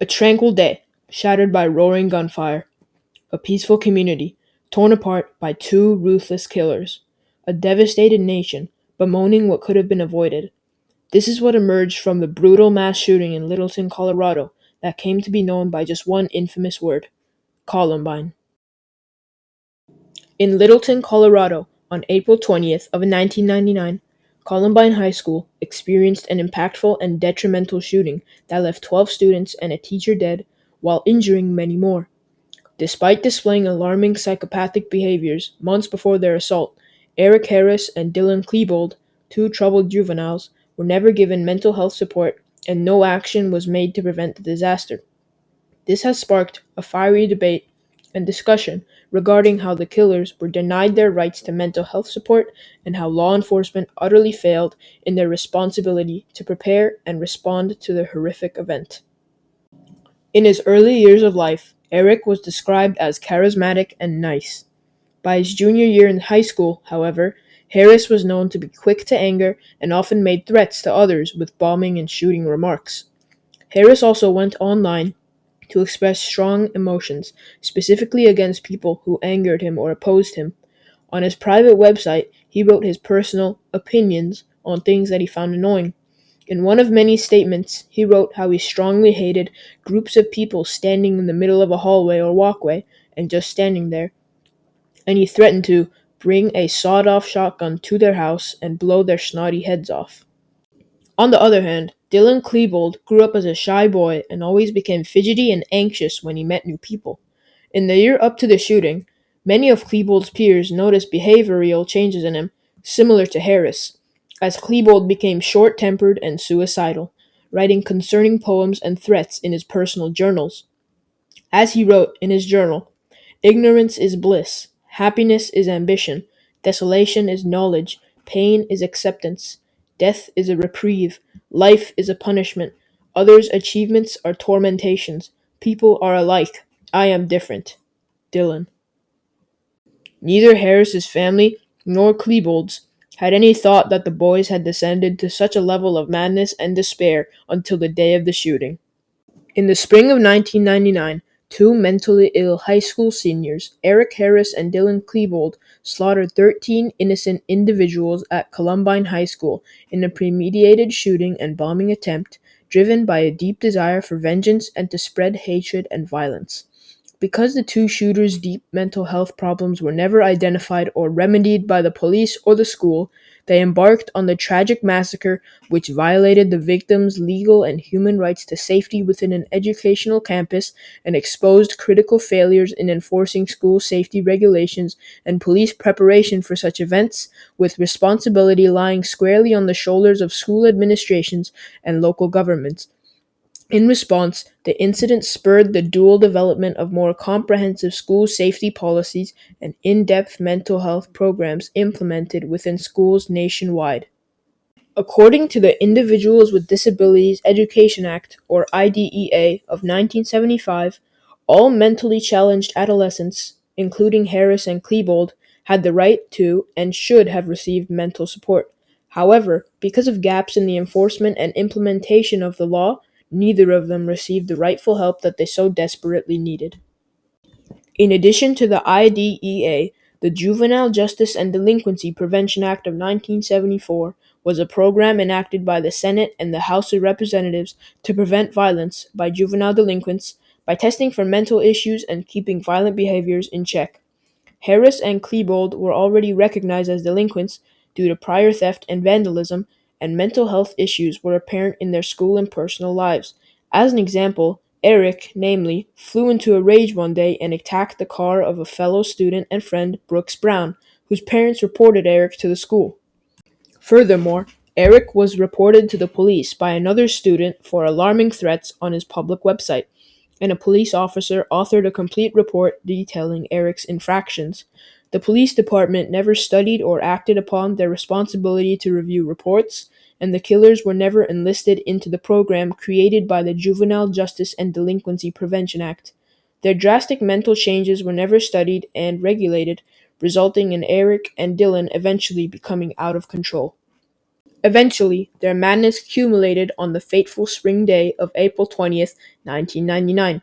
A tranquil day, shattered by roaring gunfire. A peaceful community, torn apart by two ruthless killers. A devastated nation, bemoaning what could have been avoided. This is what emerged from the brutal mass shooting in Littleton, Colorado, that came to be known by just one infamous word: Columbine. In Littleton, Colorado, on April 20th of 1999, Columbine High School experienced an impactful and detrimental shooting that left 12 students and a teacher dead while injuring many more. Despite displaying alarming psychopathic behaviors months before their assault, Eric Harris and Dylan Klebold, two troubled juveniles, were never given mental health support and no action was made to prevent the disaster. This has sparked a fiery debate and discussion regarding how the killers were denied their rights to mental health support and how law enforcement utterly failed in their responsibility to prepare and respond to the horrific event. In his early years of life, Eric was described as charismatic and nice. By his junior year in high school, however, Harris was known to be quick to anger and often made threats to others with bombing and shooting remarks. Harris also went online to express strong emotions, specifically against people who angered him or opposed him. On his private website, he wrote his personal opinions on things that he found annoying. In one of many statements, he wrote how he strongly hated groups of people standing in the middle of a hallway or walkway and just standing there, and he threatened to bring a sawed-off shotgun to their house and blow their snotty heads off. On the other hand, Dylan Klebold grew up as a shy boy and always became fidgety and anxious when he met new people. In the year up to the shooting, many of Klebold's peers noticed behavioral changes in him, similar to Harris, as Klebold became short-tempered and suicidal, writing concerning poems and threats in his personal journals. As he wrote in his journal, "Ignorance is bliss, happiness is ambition, desolation is knowledge, pain is acceptance, death is a reprieve, life is a punishment, others' achievements are tormentations, people are alike, I am different. Dylan." Neither Harris's family nor Klebold's had any thought that the boys had descended to such a level of madness and despair until the day of the shooting. In the spring of 1999, two mentally ill high school seniors, Eric Harris and Dylan Klebold, slaughtered 13 innocent individuals at Columbine High School in a premeditated shooting and bombing attempt driven by a deep desire for vengeance and to spread hatred and violence. Because the two shooters' deep mental health problems were never identified or remedied by the police or the school, they embarked on the tragic massacre which violated the victims' legal and human rights to safety within an educational campus and exposed critical failures in enforcing school safety regulations and police preparation for such events, with responsibility lying squarely on the shoulders of school administrations and local governments. In response, the incident spurred the dual development of more comprehensive school safety policies and in-depth mental health programs implemented within schools nationwide. According to the Individuals with Disabilities Education Act, or IDEA, of 1975, all mentally challenged adolescents, including Harris and Klebold, had the right to and should have received mental support. However, because of gaps in the enforcement and implementation of the law, neither of them received the rightful help that they so desperately needed. In addition to the IDEA, the Juvenile Justice and Delinquency Prevention Act of 1974 was a program enacted by the Senate and the House of Representatives to prevent violence by juvenile delinquents by testing for mental issues and keeping violent behaviors in check. Harris and Klebold were already recognized as delinquents due to prior theft and vandalism, and mental health issues were apparent in their school and personal lives. As an example, Eric, namely, flew into a rage one day and attacked the car of a fellow student and friend, Brooks Brown, whose parents reported Eric to the school. Furthermore, Eric was reported to the police by another student for alarming threats on his public website, and a police officer authored a complete report detailing Eric's infractions. The police department never studied or acted upon their responsibility to review reports, and the killers were never enlisted into the program created by the Juvenile Justice and Delinquency Prevention Act. Their drastic mental changes were never studied and regulated, resulting in Eric and Dylan eventually becoming out of control. Eventually, their madness culminated on the fateful spring day of April 20th, 1999.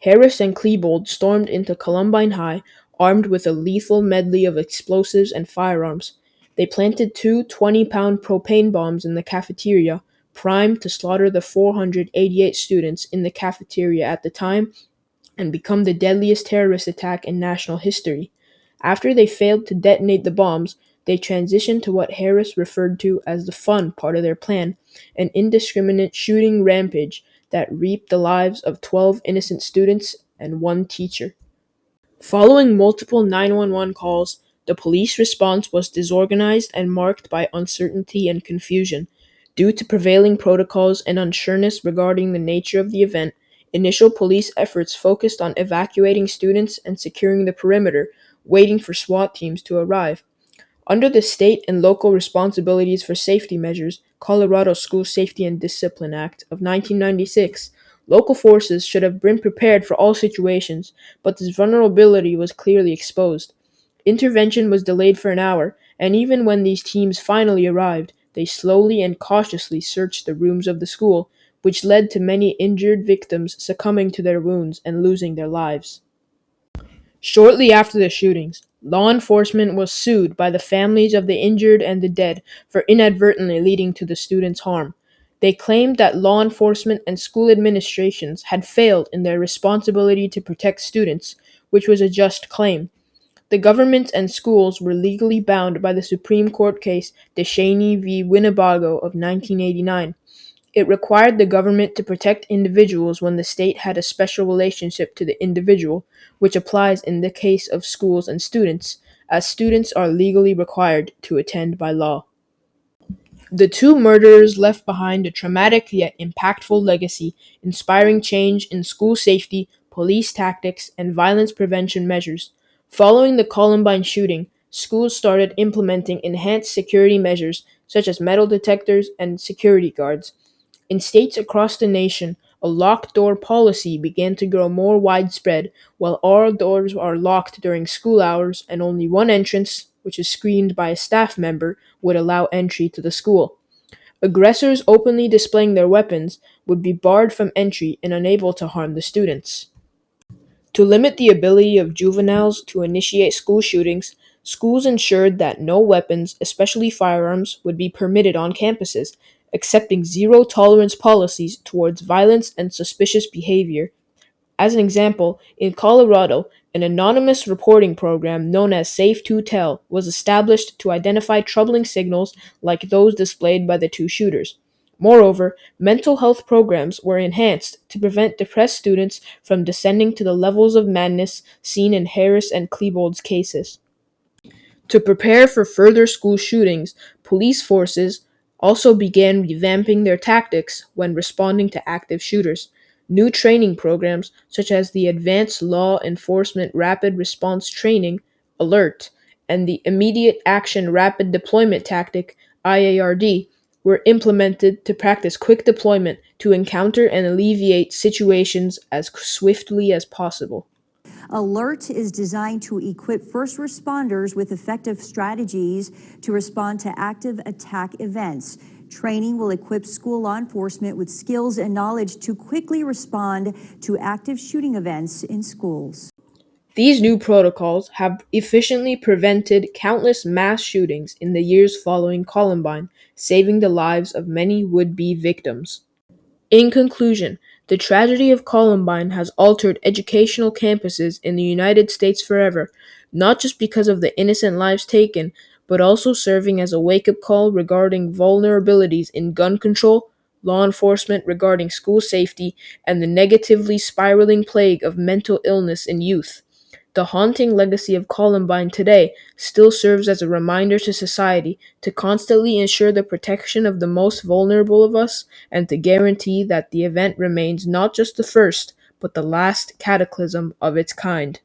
Harris and Klebold stormed into Columbine High armed with a lethal medley of explosives and firearms. They planted two 20-pound propane bombs in the cafeteria, primed to slaughter the 488 students in the cafeteria at the time and become the deadliest terrorist attack in national history. After they failed to detonate the bombs, they transitioned to what Harris referred to as the fun part of their plan, an indiscriminate shooting rampage that reaped the lives of 12 innocent students and one teacher. Following multiple 911 calls, the police response was disorganized and marked by uncertainty and confusion. Due to prevailing protocols and unsureness regarding the nature of the event, initial police efforts focused on evacuating students and securing the perimeter, waiting for SWAT teams to arrive. Under the State and Local Responsibilities for Safety Measures, Colorado School Safety and Discipline Act of 1996, local forces should have been prepared for all situations, but this vulnerability was clearly exposed. Intervention was delayed for an hour, and even when these teams finally arrived, they slowly and cautiously searched the rooms of the school, which led to many injured victims succumbing to their wounds and losing their lives. Shortly after the shootings, law enforcement was sued by the families of the injured and the dead for inadvertently leading to the students' harm. They claimed that law enforcement and school administrations had failed in their responsibility to protect students, which was a just claim. The government and schools were legally bound by the Supreme Court case DeShaney v. Winnebago of 1989. It required the government to protect individuals when the state had a special relationship to the individual, which applies in the case of schools and students, as students are legally required to attend by law. The two murderers left behind a traumatic yet impactful legacy, inspiring change in school safety, police tactics, and violence prevention measures. Following the Columbine shooting, schools started implementing enhanced security measures such as metal detectors and security guards. In states across the nation, a locked door policy began to grow more widespread, while all doors are locked during school hours and only one entrance, which is screened by a staff member, would allow entry to the school. Aggressors openly displaying their weapons would be barred from entry and unable to harm the students. To limit the ability of juveniles to initiate school shootings, schools ensured that no weapons, especially firearms, would be permitted on campuses, accepting zero tolerance policies towards violence and suspicious behavior. As an example, in Colorado, an anonymous reporting program known as Safe to Tell was established to identify troubling signals like those displayed by the two shooters. Moreover, mental health programs were enhanced to prevent depressed students from descending to the levels of madness seen in Harris and Klebold's cases. To prepare for further school shootings, police forces also began revamping their tactics when responding to active shooters. New training programs, such as the Advanced Law Enforcement Rapid Response Training (ALERT) and the Immediate Action Rapid Deployment Tactic (IARD), were implemented to practice quick deployment to encounter and alleviate situations as swiftly as possible. ALERT is designed to equip first responders with effective strategies to respond to active attack events. Training will equip school law enforcement with skills and knowledge to quickly respond to active shooting events in schools. These new protocols have efficiently prevented countless mass shootings in the years following Columbine, saving the lives of many would-be victims. In conclusion, the tragedy of Columbine has altered educational campuses in the United States forever, not just because of the innocent lives taken, but also serving as a wake-up call regarding vulnerabilities in gun control, law enforcement regarding school safety, and the negatively spiraling plague of mental illness in youth. The haunting legacy of Columbine today still serves as a reminder to society to constantly ensure the protection of the most vulnerable of us and to guarantee that the event remains not just the first, but the last cataclysm of its kind.